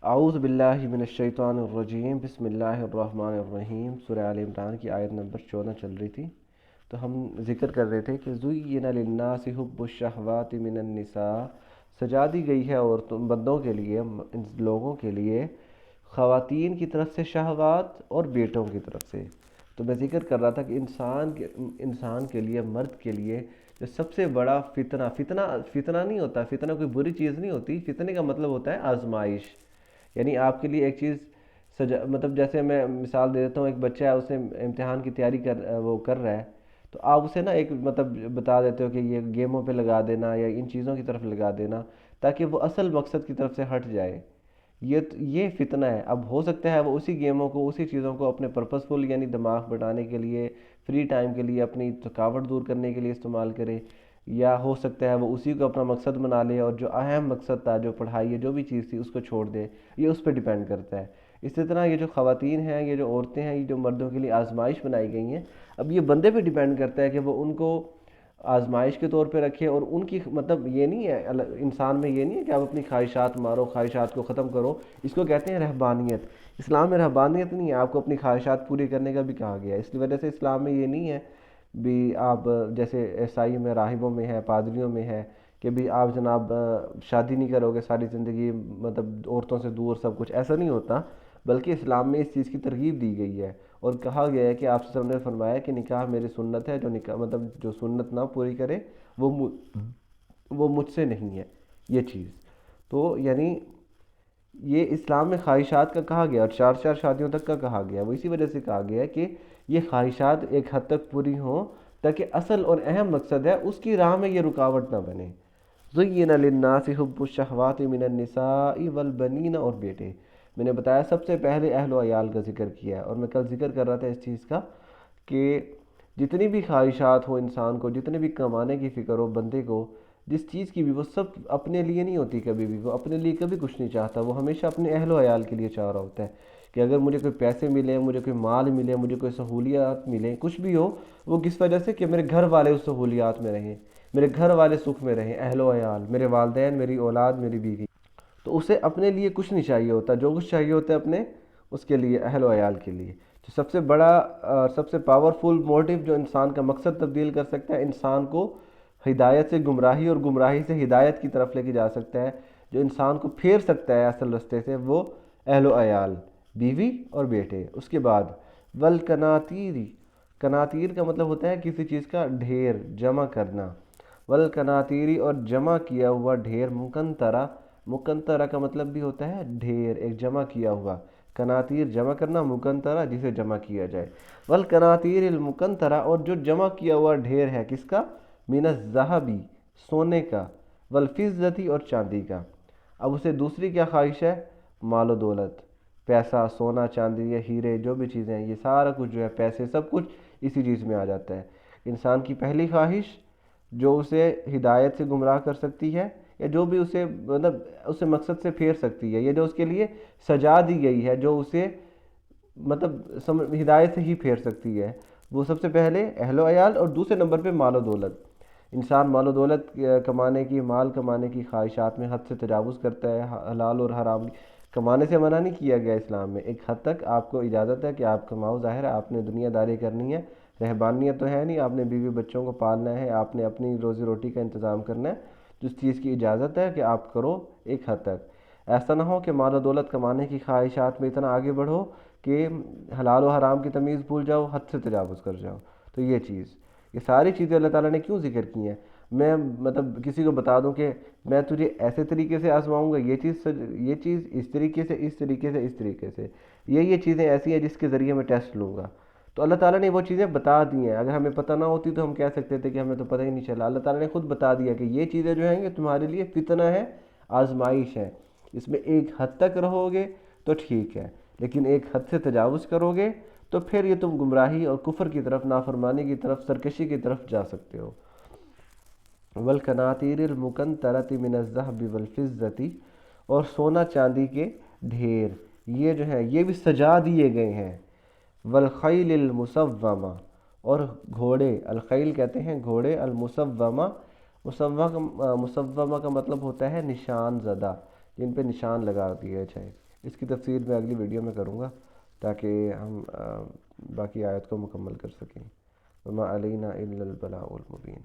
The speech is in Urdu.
اعوذ باللہ من الشیطان الرجیم، بسم اللہ الرحمن الرحیم۔ سورہ آل عمران کی آیت نمبر 14 چل رہی تھی، تو ہم ذکر کر رہے تھے کہ زُیِّنَ لِلنَّاسِ حُبُّ الشَّہَوَاتِ مِنَ النِّسَاءِ، سجا دی گئی ہے عورتوں بندوں کے لیے، ان لوگوں کے لیے، خواتین کی طرف سے شہوات اور بیٹوں کی طرف سے۔ تو میں ذکر کر رہا تھا کہ انسان کے لیے، مرد کے لیے جو سب سے بڑا فتنہ نہیں ہوتا، فتنہ کوئی بری چیز نہیں ہوتی، فتنے کا مطلب ہوتا ہے آزمائش۔ یعنی آپ کے لیے ایک چیز مطلب جیسے میں مثال دے دیتا ہوں، ایک بچہ ہے، اس نے امتحان کی تیاری کر رہا ہے، تو آپ اسے نا ایک مطلب بتا دیتے ہو کہ یہ گیموں پہ لگا دینا یا ان چیزوں کی طرف لگا دینا، تاکہ وہ اصل مقصد کی طرف سے ہٹ جائے۔ یہ فتنہ ہے۔ اب ہو سکتا ہے وہ اسی گیموں کو، اسی چیزوں کو اپنے پرپسفل یعنی دماغ بٹانے کے لیے، فری ٹائم کے لیے، اپنی تھکاوٹ دور کرنے کے لیے استعمال کرے، یا ہو سکتا ہے وہ اسی کو اپنا مقصد بنا لے اور جو اہم مقصد تھا، جو پڑھائی ہے، جو بھی چیز تھی، اس کو چھوڑ دے۔ یہ اس پہ ڈیپینڈ کرتا ہے۔ اسی طرح یہ جو خواتین ہیں، یہ جو عورتیں ہیں، یہ جو مردوں کے لیے آزمائش بنائی گئی ہیں، اب یہ بندے پہ ڈیپینڈ کرتا ہے کہ وہ ان کو آزمائش کے طور پہ رکھے، اور ان کی مطلب یہ نہیں ہے انسان میں، یہ نہیں ہے کہ آپ اپنی خواہشات مارو، خواہشات کو ختم کرو۔ اس کو کہتے ہیں رہبانیت۔ اسلام میں رہبانیت نہیں ہے، آپ کو اپنی خواہشات پوری کرنے کا بھی کہا گیا ہے۔ اس کی وجہ سے اسلام میں یہ نہیں ہے بھی آپ جیسے عیسائی میں، راہبوں میں ہے، پادریوں میں ہے کہ بھی آپ جناب شادی نہیں کرو گے ساری زندگی، مطلب عورتوں سے دور، سب کچھ ایسا نہیں ہوتا، بلکہ اسلام میں اس چیز کی ترغیب دی گئی ہے، اور کہا گیا ہے کہ آپ صلی اللہ علیہ وسلم نے فرمایا کہ نکاح میری سنت ہے، جو نکاح مطلب جو سنت نہ پوری کرے وہ مجھ سے نہیں ہے، یہ چیز۔ تو یعنی یہ اسلام میں خواہشات کا کہا گیا، اور چار چار شادیوں تک کا کہا گیا، وہ اسی وجہ سے کہا گیا ہے کہ یہ خواہشات ایک حد تک پوری ہوں، تاکہ اصل اور اہم مقصد ہے اس کی راہ میں یہ رکاوٹ نہ بنے۔ زُیِّنَ لِلنَّاسِ حُبُّ الشَّہَوَاتِ مِنَ النِّسَاءِ وَالْبَنِينَ، اور بیٹے۔ میں نے بتایا سب سے پہلے اہل و عیال کا ذکر کیا ہے، اور میں کل ذکر کر رہا تھا اس چیز کا کہ جتنی بھی خواہشات ہو انسان کو، جتنے بھی کمانے کی فکر ہو بندے کو، جس چیز کی بھی، وہ سب اپنے لیے نہیں ہوتی، کبھی بھی وہ اپنے لیے کبھی کچھ نہیں چاہتا، وہ ہمیشہ اپنے اہل و عیال کے لیے چاہ رہا ہوتا ہے کہ اگر مجھے کوئی پیسے ملیں، مجھے کوئی مال ملے، مجھے کوئی سہولیات ملیں، کچھ بھی ہو، وہ کس وجہ سے کہ میرے گھر والے اس سہولیات میں رہیں، میرے گھر والے سکھ میں رہیں، اہل و عیال، میرے والدین، میری اولاد، میری بیوی۔ تو اسے اپنے لیے کچھ نہیں چاہیے ہوتا، جو کچھ چاہیے ہوتا ہے اپنے اس کے لیے، اہل و عیال کے لیے۔ تو سب سے بڑا سب سے پاورفل موٹیو جو انسان کا مقصد تبدیل کر سکتا ہے، انسان کو ہدایت سے گمراہی اور گمراہی سے ہدایت کی طرف لے کے جا سکتا ہے، جو انسان کو پھیر سکتا ہے اصل رستے سے، وہ اہل و عیال، بیوی اور بیٹے۔ اس کے بعد والقناطیر، قناطیر کا مطلب ہوتا ہے کسی چیز کا ڈھیر، جمع کرنا۔ والقناطیری، اور جمع کیا ہوا ڈھیر، مکنترا، مکنترا کا مطلب بھی ہوتا ہے ڈھیر، ایک جمع کیا ہوا، قناطیر جمع کرنا، مکنترا جسے جمع کیا جائے۔ والقناطیر المکنترا، اور جو جمع کیا ہوا ڈھیر ہے کس کا؟ من الذہبی، سونے کا، والفضتی، اور چاندی کا۔ اب اسے دوسری کیا خواہش ہے؟ مال و دولت، پیسہ، سونا، چاندی یا ہیرے، جو بھی چیزیں ہیں، یہ سارا کچھ جو ہے، پیسے، سب کچھ اسی چیز میں آ جاتا ہے۔ انسان کی پہلی خواہش جو اسے ہدایت سے گمراہ کر سکتی ہے، یا جو بھی اسے مطلب اسے مقصد سے پھیر سکتی ہے، یا جو اس کے لیے سجا دی گئی ہے، جو اسے مطلب ہدایت سے ہی پھیر سکتی ہے، وہ سب سے پہلے اہل و عیال، اور دوسرے نمبر پہ مال و دولت۔ انسان مال و دولت کمانے کی، مال کمانے کی خواہشات میں حد سے تجاوز کرتا ہے، حلال اور حرام کمانے سے منع نہیں کیا گیا اسلام میں، ایک حد تک آپ کو اجازت ہے کہ آپ کماؤ، ظاہر ہے آپ نے دنیا داری کرنی ہے، رہبانیت تو ہے نہیں، آپ نے بیوی بچوں کو پالنا ہے، آپ نے اپنی روزی روٹی کا انتظام کرنا ہے، جس چیز کی اجازت ہے کہ آپ کرو ایک حد تک۔ ایسا نہ ہو کہ مال و دولت کمانے کی خواہشات میں اتنا آگے بڑھو کہ حلال و حرام کی تمیز بھول جاؤ، حد سے تجاوز کر جاؤ۔ تو یہ چیز، یہ ساری چیزیں اللہ تعالیٰ نے کیوں ذکر کی ہیں؟ میں مطلب کسی کو بتا دوں کہ میں تجھے ایسے طریقے سے آزماؤں گا، یہ چیز اس طریقے سے، اس طریقے سے، اس طریقے سے، یہ چیزیں ایسی ہیں جس کے ذریعے میں ٹیسٹ لوں گا۔ تو اللہ تعالیٰ نے وہ چیزیں بتا دی ہیں، اگر ہمیں پتہ نہ ہوتی تو ہم کہہ سکتے تھے کہ ہمیں تو پتہ ہی نہیں چلا، اللہ تعالیٰ نے خود بتا دیا کہ یہ چیزیں جو ہیں یہ تمہارے لیے فتنہ ہے، آزمائش ہے، اس میں ایک حد تک رہو گے تو ٹھیک ہے، لیکن ایک حد سے تجاوز کرو گے تو پھر یہ تم گمراہی اور کفر کی طرف، نافرمانی کی طرف، سرکشی کی طرف جا سکتے ہو۔ والقناطیر المقنطرۃ من الذہب والفضۃ، اور سونا چاندی کے ڈھیر، یہ جو ہے یہ بھی سجا دیے گئے ہیں۔ والخیل المسومہ، اور گھوڑے، الخیل کہتے ہیں گھوڑے، المسومہ، مسومہ کا مطلب ہوتا ہے نشان زدہ، جن پہ نشان لگا دیا جائے۔ اس کی تفصیل میں اگلی ویڈیو میں کروں گا تاکہ ہم باقی آیت کو مکمل کر سکیں. وما علینا الا البلاغ المبین.